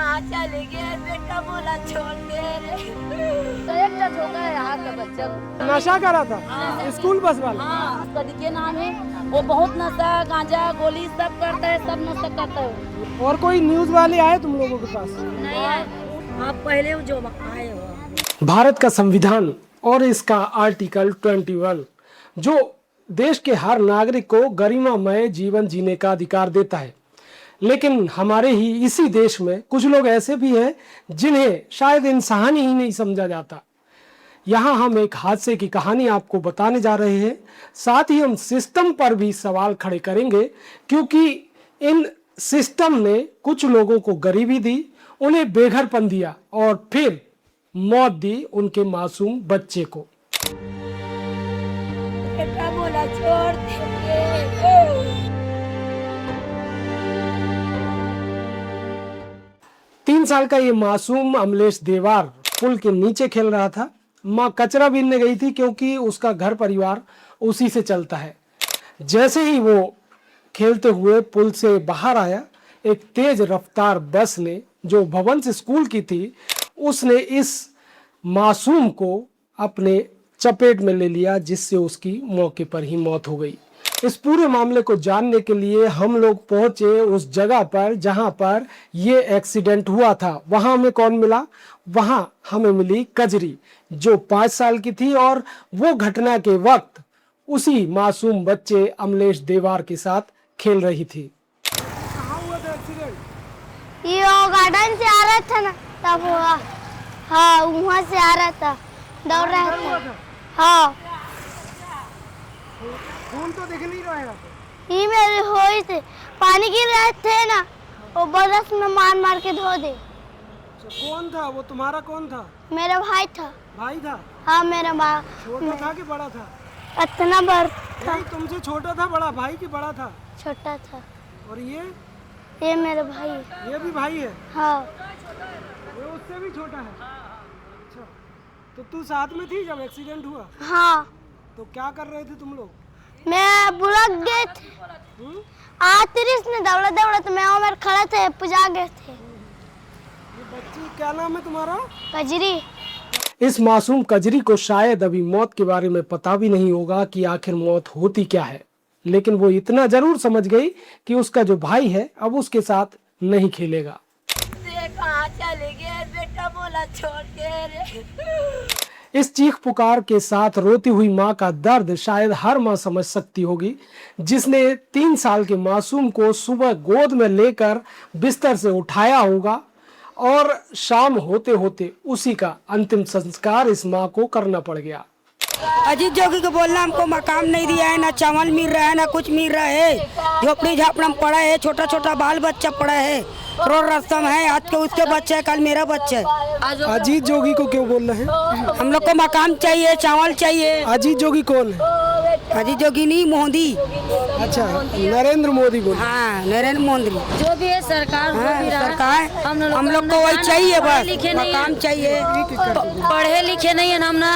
कहाँ चले गए बेटा, बोला छोड़ दे तो एक टच हो गया यहाँ का बच्चा नशा करा था स्कूल बस वाला। हाँ उसका नाम है, वो बहुत नशा गांजा गोली सब करता है, सब नशा करता है। और कोई न्यूज वाले आए तुम लोगों के पास? नहीं है, आप पहले जो आए हो। भारत का संविधान और इसका आर्टिकल 21 जो देश के हर नागरिक को गरिमामय जीवन जीने का अधिकार देता है, लेकिन हमारे ही इसी देश में कुछ लोग ऐसे भी हैं जिन्हें शायद इंसानी ही नहीं समझा जाता। यहाँ हम एक हादसे की कहानी आपको बताने जा रहे हैं, साथ ही हम सिस्टम पर भी सवाल खड़े करेंगे, क्योंकि इन सिस्टम ने कुछ लोगों को गरीबी दी, उन्हें बेघरपन दिया और फिर मौत दी उनके मासूम बच्चे को। बेटा बोला छोड़ दे। 3 साल का ये मासूम अमलेश देवार पुल के नीचे खेल रहा था। माँ कचरा बीनने गई थी क्योंकि उसका घर परिवार उसी से चलता है। जैसे ही वो खेलते हुए पुल से बाहर आया, एक तेज रफ्तार बस ने, जो भवंस स्कूल की थी, उसने इस मासूम को अपने चपेट में ले लिया, जिससे उसकी मौके पर ही मौत हो गई। इस पूरे मामले को जानने के लिए हम लोग पहुंचे उस जगह पर जहां पर ये एक्सीडेंट हुआ था। वहां हमें कौन मिला? वहां हमें मिली कजरी, जो 5 साल की थी और वो घटना के वक्त उसी मासूम बच्चे अमलेश देवार के साथ खेल रही थी। कहाँ हुआ था एक्सीडेंट? ये गार्डन से आ रहा था ना, तब हुआ। हाँ वहाँ से आ रहा था, दौड़ रहा था। हाँ खून तो दिख नहीं रहा है। ये मेरे होई थे, पानी गिर रहे थे ना, वो बरस में मार मार के धो दे। कौन था वो? तुम्हारा कौन था? मेरा भाई था। भाई था? हाँ मेरा भाई। छोटा था कि बड़ा था? इतना बड़ा था। नहीं, तुमसे छोटा था बड़ा भाई कि बड़ा था? छोटा था। और ये मेरा भाई है। ये भी भाई है? हाँ ये उससे भी छोटा है। अच्छा, तो तू साथ में थी जब एक्सीडेंट हुआ? हाँ। तो क्या कर रहे थे तुम लोग? मैं बुलक गए थे, आतिरिस ने दौड़ा दौड़ा तो मैं उमर खड़े थे, पुजा गए थे। ये बच्ची क्या नाम है तुम्हारा? कजरी। इस मासूम कजरी को शायद अभी मौत के बारे में पता भी नहीं होगा कि आखिर मौत होती क्या है, लेकिन वो इतना जरूर समझ गई कि उसका जो भाई है अब उसके साथ नहीं खेलेगा। कहाँ चले गए बेटा, बोला छोड़ दे। इस चीख पुकार के साथ रोती हुई माँ का दर्द शायद हर माँ समझ सकती होगी, जिसने 3 साल के मासूम को सुबह गोद में लेकर बिस्तर से उठाया होगा और शाम होते होते उसी का अंतिम संस्कार इस माँ को करना पड़ गया। अजीत जोगी को बोलना हमको मकाम नहीं दिया है, ना चावल मिल रहा है, ना कुछ मिल रहा है, झोपड़ी झापड़ा में पड़ा है, छोटा छोटा बाल बच्चा पड़ा है, रोड रस्तम है, आज के उसके बच्चे है, कल मेरा बच्चा है। अजीत जोगी को क्यों बोल रहे हैं? हम लोग को मकाम चाहिए, चावल चाहिए। अजीत जोगी कौन है? अजीत जोगी नहीं, मोदी। अच्छा, नरेंद्र मोदी बोल। हाँ नरेंद्र मोदी जो भी है सरकार, हाँ, सरकार हम लोग को वही चाहिए, बस मकाम चाहिए। पढ़े लिखे नहीं है हम ना,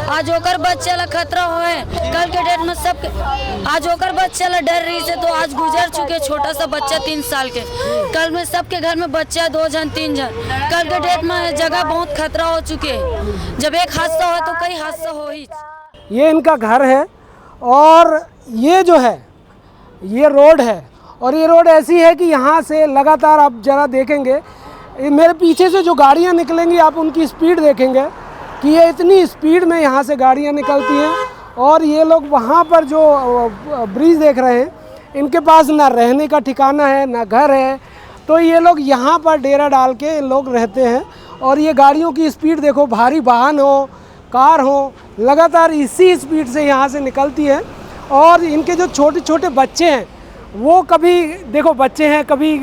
आज होकर बच्चे ला खतरा होए, कल के डेट में सब आज होकर बच्चे ला डर रही से, तो आज गुजर चुके छोटा सा बच्चा 3 साल के, कल में सबके घर में बच्चा 2 जन 3 जन, कल के डेट में जगह बहुत खतरा हो चुके। जब एक हादसा हो तो कई हादसा हो ही। ये इनका घर है और ये जो है ये रोड है, और ये रोड ऐसी है कि यहाँ से लगातार आप जरा देखेंगे, मेरे पीछे से जो गाड़ियाँ निकलेंगी आप उनकी स्पीड देखेंगे कि ये इतनी स्पीड में यहाँ से गाड़ियाँ निकलती हैं। और ये लोग वहाँ पर जो ब्रिज देख रहे हैं, इनके पास ना रहने का ठिकाना है ना घर है, तो ये लोग यहाँ पर डेरा डाल के लोग रहते हैं। और ये गाड़ियों की स्पीड देखो, भारी वाहन हो, कार हो, लगातार इसी स्पीड से यहाँ से निकलती है। और इनके जो छोटे छोटे बच्चे हैं, वो कभी देखो बच्चे हैं, कभी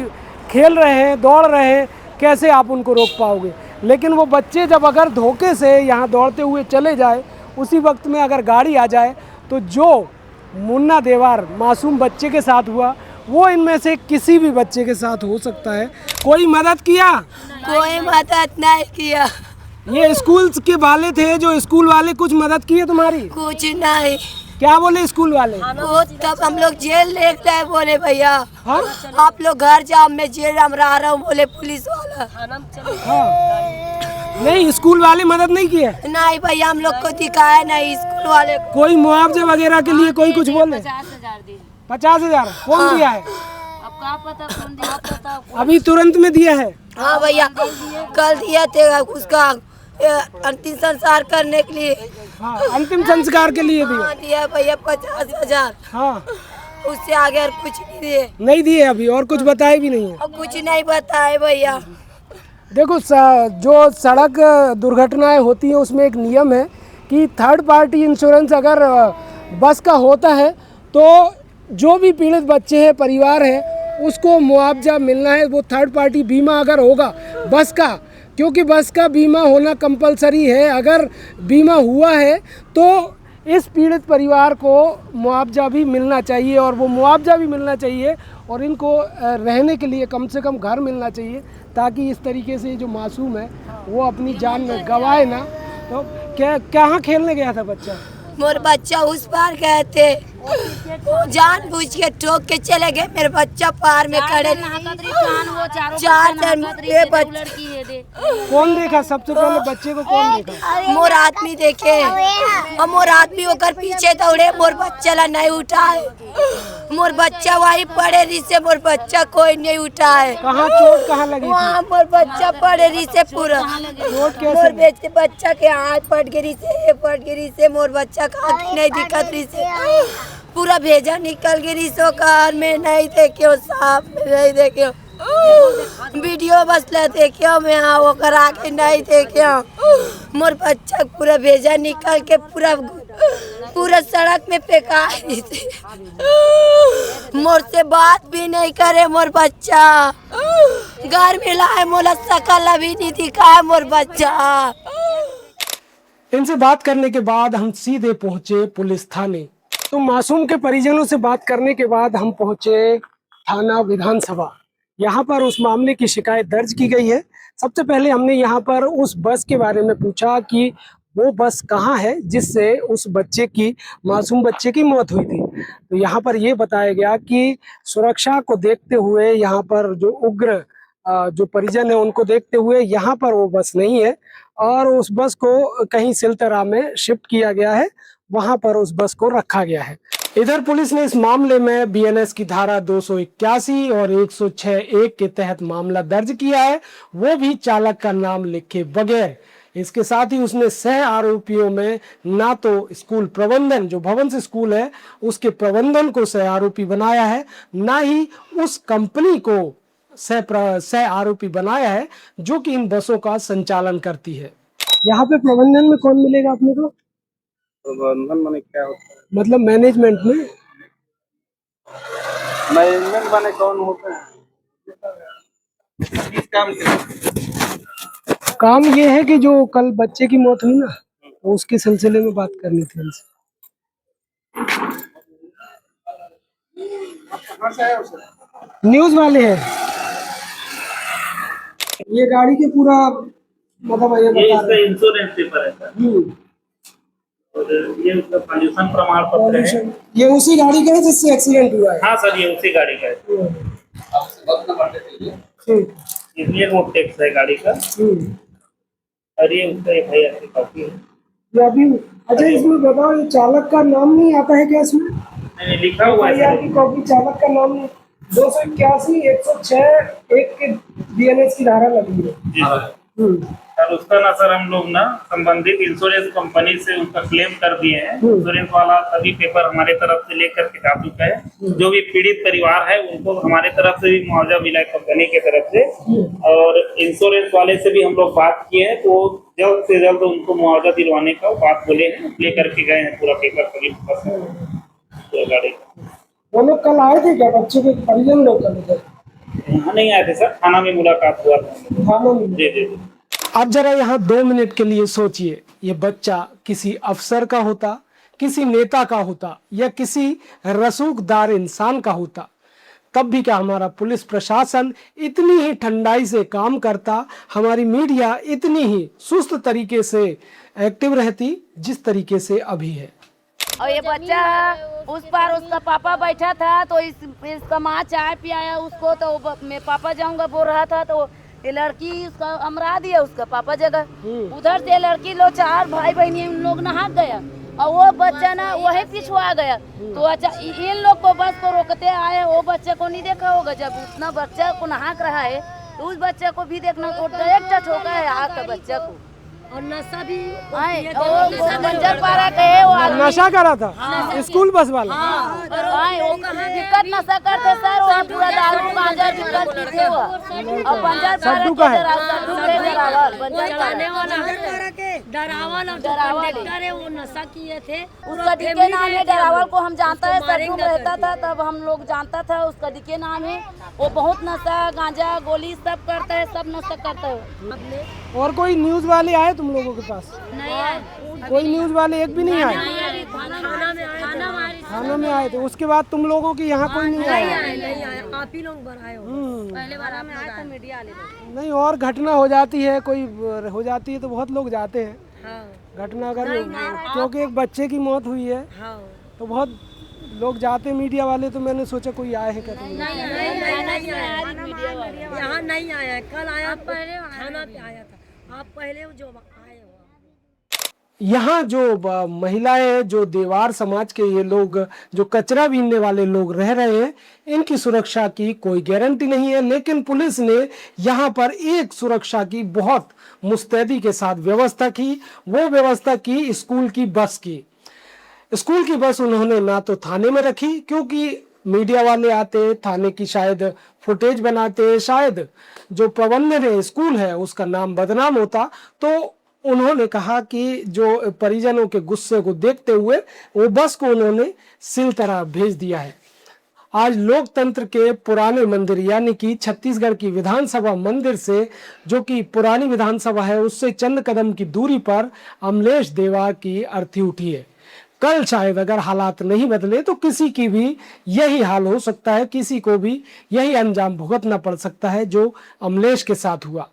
खेल रहे हैं, दौड़ रहे हैं, कैसे आप उनको रोक पाओगे? लेकिन वो बच्चे जब अगर धोखे से यहाँ दौड़ते हुए चले जाए, उसी वक्त में अगर गाड़ी आ जाए, तो जो मुन्ना देवार मासूम बच्चे के साथ हुआ वो इनमें से किसी भी बच्चे के साथ हो सकता है। कोई मदद किया? कोई मदद नहीं किया। ये स्कूल के वाले थे, जो स्कूल वाले कुछ मदद किए तुम्हारी? कुछ नहीं। क्या बोले स्कूल वाले? वो तब हम लोग जेल ले गए, बोले भैया हाँ आप लोग घर जाओ, मैं जेल में रह रहा हूँ, बोले पुलिस वाला। हाँ, नहीं स्कूल वाले मदद नहीं किए? नहीं भैया हम लोग को दिखाया नहीं स्कूल वाले को। कोई मुआवजा वगैरह के लिए कोई कुछ बोले? 50,000 कौन दिया है? अभी तुरंत में दिया है? हाँ भैया कल दिया थे उसका अंतिम संस्कार करने के लिए। हाँ, अंतिम संस्कार के लिए दिया? हाँ दिया भैया 50,000। हाँ, उससे आगे और कुछ नहीं दिए। नहीं दिए अभी, और कुछ बताए भी नहीं है? और कुछ नहीं बताए भैया। देखो जो सड़क दुर्घटनाएं होती हैं उसमें एक नियम है कि थर्ड पार्टी इंश्योरेंस अगर बस का होता है तो जो भी पीड़ित बच्चे हैं, परिवार है, उसको मुआवजा मिलना है। वो थर्ड पार्टी बीमा अगर होगा बस का, क्योंकि बस का बीमा होना कंपलसरी है, अगर बीमा हुआ है तो इस पीड़ित परिवार को मुआवजा भी मिलना चाहिए, और वो मुआवजा भी मिलना चाहिए और इनको रहने के लिए कम से कम घर मिलना चाहिए, ताकि इस तरीके से जो मासूम है वो अपनी जान गंवाए ना। तो क्या कहाँ खेलने गया था बच्चा? मोर बच्चा उस पार गए थे, जानबूझ के ठोक के चले गए, मेरे बच्चा पार में खड़े। चार जन ये बच्चे कौन देखा सबसे पहले बच्चे को? कौन देखा? मोर आदमी देखे और मोर आदमी होकर पीछे दौड़े, मोर बच्चा ला नहीं उठाए। मोर बच्चा वही पड़े रही से, मोर बच्चा कोई नहीं उठाए। कहाँ चोट कहाँ लगी थी? वहाँ मोर बच्चा पड़े रही से पूरा चोट कैसे? मोर बेटे बच्चा के हाथ पट गिरी से, ये पट गिरी से, मोर बच्चा का आँख नहीं दिखत रही से, पूरा भेजा निकल गिरी सो कार में नहीं देखियो, साफ में नहीं देखियो, वीडियो बस ले देखियो, मैं हाँ वो करा के नहीं देखियो। मोर बच्चा पूरा भेजा निकल के पूरा सड़क में फेंका रही थी। मोर से बात भी नहीं करे मोर बच्चा, घर में लाए मोला शकल अभी नहीं दिखा है मोर बच्चा। इनसे बात करने के बाद हम सीधे पहुंचे पुलिस थाने। तो मासूम के परिजनों से बात करने के बाद हम पहुंचे थाना विधानसभा। यहाँ पर उस मामले की शिकायत दर्ज की गई है। सबसे पहले हमने यहाँ पर उस बस के बारे में पूछा कि वो बस कहाँ है जिससे उस बच्चे की, मासूम बच्चे की मौत हुई थी। तो यहाँ पर ये बताया गया कि सुरक्षा को देखते हुए, यहाँ पर जो उग्र जो परिजन है उनको देखते हुए यहाँ पर वो बस नहीं है और उस बस को कहीं सिलतरा में शिफ्ट किया गया है, वहां पर उस बस को रखा गया है। इधर पुलिस ने इस मामले में बीएनएस की धारा 281 और 106(1) के तहत मामला दर्ज किया है, वो भी चालक का नाम लिखे बगैर। इसके साथ ही उसने सह आरोपियों में ना तो स्कूल प्रबंधन, जो भवंस स्कूल है उसके प्रबंधन को सह आरोपी बनाया है, ना ही उस कंपनी को सह आरोपी बनाया है जो कि इन बसों का संचालन करती है। यहाँ पे प्रबंधन में कौन मिलेगा अपने को? प्रबंधन माने क्या होता है? मतलब मैनेजमेंट में। मैनेजमेंट माने कौन होता है? किस काम के? काम ये है कि जो कल बच्चे की मौत हुई ना, तो उसके सिलसिले में बात करनी थी हमसे। न्यूज वाले हैं ये गाड़ी के पूरा, मतलब ये बता इसका इंश्योरेंस पेपर है सर, और ये उसका पॉल्यूशन प्रमाण पत्र है। ये उसी गाड़ी का है जिससे एक्सीडेंट हुआ है? हाँ सर, ये उसी गाड़ी का है, इसलिए रोड टैक्स है गाड़ी का, और ये उसका FIR की कॉपी है। ये अभी अच्छा इसमें बताओ, ये चालक का नाम नहीं आता है क्या इसमें? नहीं, लिखा हुआ है FIR की कॉपी, चालक का नाम नहीं। 281 106(1) के बीएनएस की धारा लगी है जी सर। उसका ना सर हम लोग ना संबंधित इंश्योरेंस कंपनी से उसका क्लेम कर दिए हैं। इंश्योरेंस वाला सभी पेपर हमारे तरफ से लेकर के जा चुका है। जो भी पीड़ित परिवार है उनको हमारे तरफ से भी मुआवजा मिला है कंपनी की तरफ से, और इंश्योरेंस वाले से भी हम लोग बात किए हैं, तो जल्द से जल्द उनको मुआवजा दिलवाने का बात बोले हैं, लेकर के गए हैं पूरा पेपर सभी पूरा गाड़ी का। वो लोग कल आए थे क्या? बच्चे के परिजन लोग कल इधर? यहाँ नहीं आए थे सर, थाना में मुलाकात हुआ था। थाना में? जी जी। अब जरा यहाँ 2 मिनट के लिए सोचिए, ये बच्चा किसी अफसर का होता, किसी नेता का होता, या किसी रसूखदार इंसान का होता, तब भी क्या हमारा पुलिस प्रशासन इतनी ही ठंडाई से काम करता, हमारी मीडिया इतनी ही सुस्त तरीके से एक्टिव रहती जिस तरीके से अभी है। और ये बच्चा उस पार उसका पापा बैठा था तो इसका माँ चाय पियाया उसको, तो मैं पापा जाऊंगा बोल रहा था, तो ये लड़की उसका अमरा दिया उसका पापा जगह। उधर से लड़की लोग 4 भाई बहनी उन लोग नहा गया और वो बच्चा ना वही पिछुआ गया। तो अच्छा इन लोग को बस को रोकते आए, वो बच्चे को नहीं देखा होगा। जब उतना बच्चा को नहा रहा है तो उस बच्चे को भी देखना को डायरेक्ट ठोका है आके बच्चे को। और नशा भी बंजर पारा के वो आदमी नशा करा था स्कूल बस वाला। वो दिक्कत नशा करते सर, वहाँ पूरा दारू गांजा दिक्कत पीते हुआ और बंजर सड्डू का है। डरावल वो नशा किए थे। उसका डीके नाम है डरावल को हम जानता है, सड्डू में रहता था तब हम लोग जानता था उसका डीके नाम है। वो बहुत नशा गांजा गोली सब करता है, सब नशा करता है। और कोई न्यूज वाले आए तुम लोगों के पास? कोई न्यूज वाले एक भी नहीं आए? थाना में आए थे, उसके बाद तुम लोगों की यहाँ कोई नहीं आया? आप ही लोग बनाए हो। पहले बार में आया तो मीडिया वाले नहीं, और घटना हो जाती है, कोई हो जाती है तो बहुत लोग जाते हैं। घटना अगर क्योंकि एक बच्चे की मौत हुई है तो बहुत लोग जाते हैं मीडिया वाले, तो मैंने सोचा कोई आए हैं क्या तुम लोग? यहाँ नहीं आया, कल आया, पहले थाना पे आया था। आप पहले जो आए हो। यहाँ जो महिलाएं, जो देवार समाज के ये लोग, जो कचरा बीनने वाले लोग रह रहे हैं, इनकी सुरक्षा की कोई गारंटी नहीं है। लेकिन पुलिस ने यहाँ पर एक सुरक्षा की बहुत मुस्तैदी के साथ व्यवस्था की। वो व्यवस्था की स्कूल की बस की। स्कूल की बस उन्होंने ना तो थाने में रखी, क्योंकि मीडिया वाले आते, थाने की शायद फुटेज बनाते, शायद जो प्रबंधन है स्कूल है उसका नाम बदनाम होता। तो उन्होंने कहा कि जो परिजनों के गुस्से को देखते हुए वो बस को उन्होंने सिलतरा भेज दिया है। आज लोकतंत्र के पुराने मंदिर यानी कि छत्तीसगढ़ की विधानसभा मंदिर से, जो कि पुरानी विधानसभा है, उससे चंद कदम की दूरी पर अमलेश देवार की अर्थी उठी है। कल शायद अगर हालात नहीं बदले तो किसी की भी यही हाल हो सकता है, किसी को भी यही अंजाम भुगतना पड़ सकता है जो अमलेश के साथ हुआ।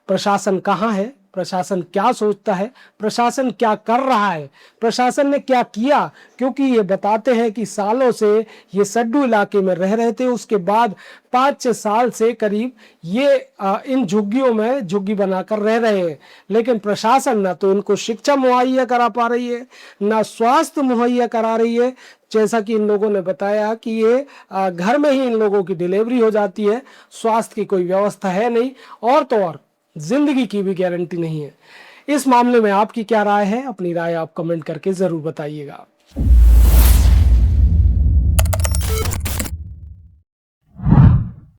प्रशासन कहाँ है? प्रशासन क्या सोचता है? प्रशासन क्या कर रहा है? प्रशासन ने क्या किया? क्योंकि ये बताते हैं कि सालों से ये सड्डू इलाके में रह रहे थे, उसके बाद 5-6 साल से करीब ये इन झुग्गियों में झुग्गी बनाकर रह रहे हैं। लेकिन प्रशासन ना तो इनको शिक्षा मुहैया करा पा रही है, ना स्वास्थ्य मुहैया करा रही है। जैसा कि इन लोगों ने बताया कि ये घर में ही इन लोगों की डिलीवरी हो जाती है, स्वास्थ्य की कोई व्यवस्था है नहीं, और तो और जिंदगी की भी गारंटी नहीं है। इस मामले में आपकी क्या राय है? अपनी राय आप कमेंट करके जरूर बताइएगा।